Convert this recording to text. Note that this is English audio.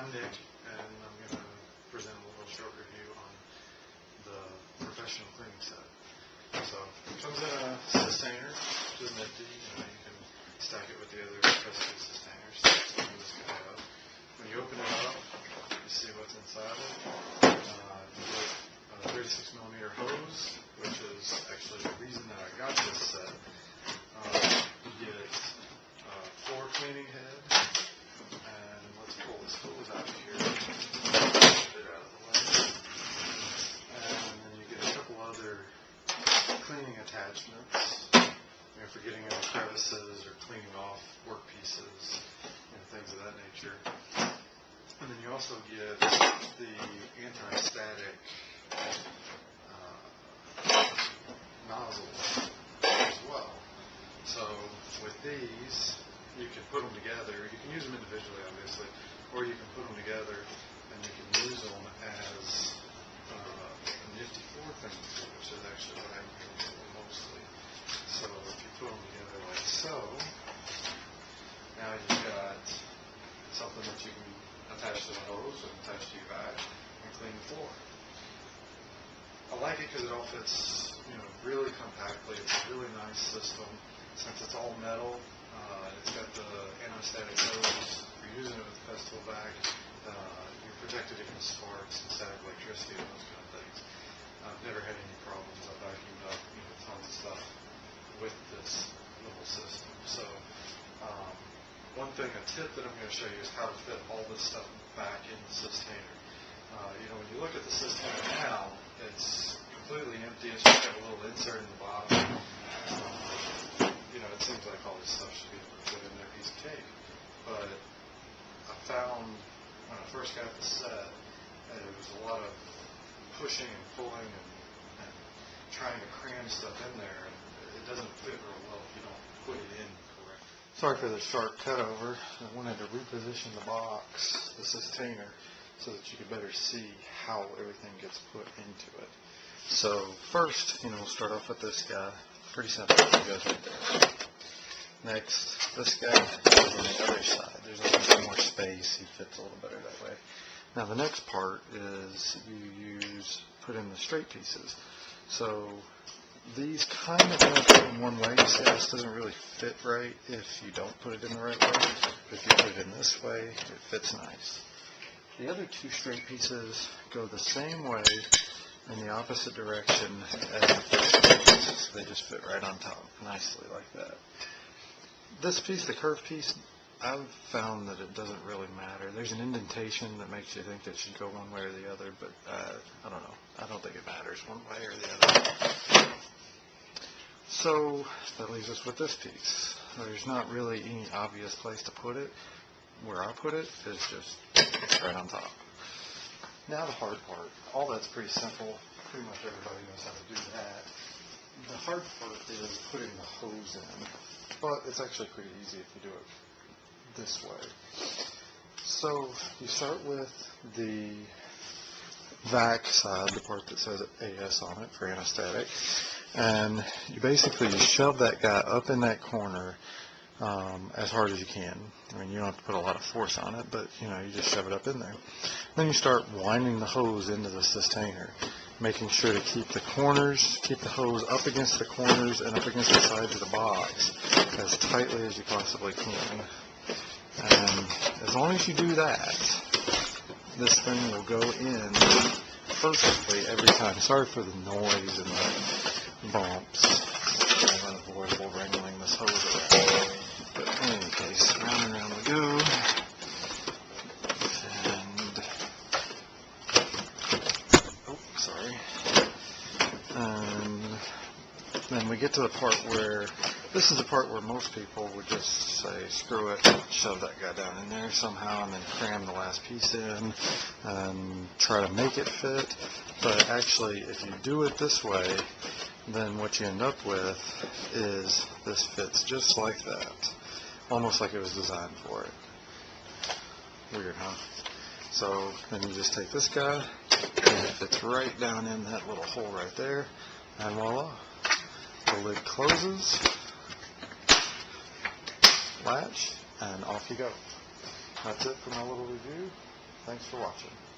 I'm Nick, and I'm going to present a little short review on the professional cleaning set. So it comes in a sustainer, which is nifty. You can stack it with the other Festool sustainers. Open this guy up. When you open it up, you see what's inside it. You get a 36 millimeter hose, which is actually the reason that I got this set. You get a floor cleaning head, and let's pull this hose out of here, get it out of the way, and then you get a couple other cleaning attachments, for getting into crevices or cleaning off work pieces, things of that nature. And then you also get the anti-static nozzles as well. So with these, you can put them together. You can use them individually, obviously, or you can put them together and you can use them as a nifty floor cleaning tool, which is actually what I'm using mostly. So if you put them together like so, now you've got something that you can attach to the hose and attach to your bag and clean the floor. I like it because it all fits, really compactly. It's a really nice system. Since it's all metal, it's got the anti-static hose. If you're using it with a Festool bag, you're protected against sparks and static electricity and those kind of things. I've never had any problems. I've vacuumed up tons of stuff with this little system. So one thing, a tip that I'm going to show you is how to fit all this stuff back in the sustainer. When you look at the sustainer now, it's completely empty. It's just got a little insert in the bottom. It seems like all this stuff should be able to fit in there, piece of cake. But I found when I first got the set, there was a lot of pushing and pulling and trying to cram stuff in there. And it doesn't fit real well if you don't put it in correctly. Sorry for the sharp cut over. I wanted to reposition the box, the sustainer, so that you could better see how everything gets put into it. So first, we'll start off with this guy. Pretty simple. It goes right there. Next, this guy goes on the other side. There's a little bit more space. He fits a little better that way. Now the next part is you put in the straight pieces. So these kind of end up in one way. You see, this doesn't really fit right if you don't put it in the right way. But if you put it in this way, it fits nice. The other two straight pieces go the same way in the opposite direction as the first piece. So they just fit right on top nicely like that. This piece, the curved piece, I've found that it doesn't really matter. There's an indentation that makes you think it should go one way or the other, but I don't know. I don't think it matters one way or the other. So that leaves us with this piece. There's not really any obvious place to put it. Where I put it is just right on top. Now the hard part. All that's pretty simple. Pretty much everybody knows how to do that. The hard part is putting the hose in. But it's actually pretty easy if you do it this way. So you start with the vac side, the part that says AS on it for anesthetic. And you basically shove that guy up in that corner as hard as you can. You don't have to put a lot of force on it, but you just shove it up in there. Then you start winding the hose into the sustainer, making sure to keep the hose up against the corners and up against the sides of the box as tightly as you possibly can. And as long as you do that, this thing will go in perfectly every time. Sorry for the noise and the bumps. It's unavoidable wrangling this hose around. But in any case, round and round we go. And, and then we get to the part where, this is the part where most people would just say, screw it, shove that guy down in there somehow and then cram the last piece in and try to make it fit. But actually, if you do it this way, then what you end up with is this fits just like that. Almost like it was designed for it. Weird, huh? So then you just take this guy, and it fits right down in that little hole right there, and voila. The lid closes, latch, and off you go. That's it for my little review. Thanks for watching.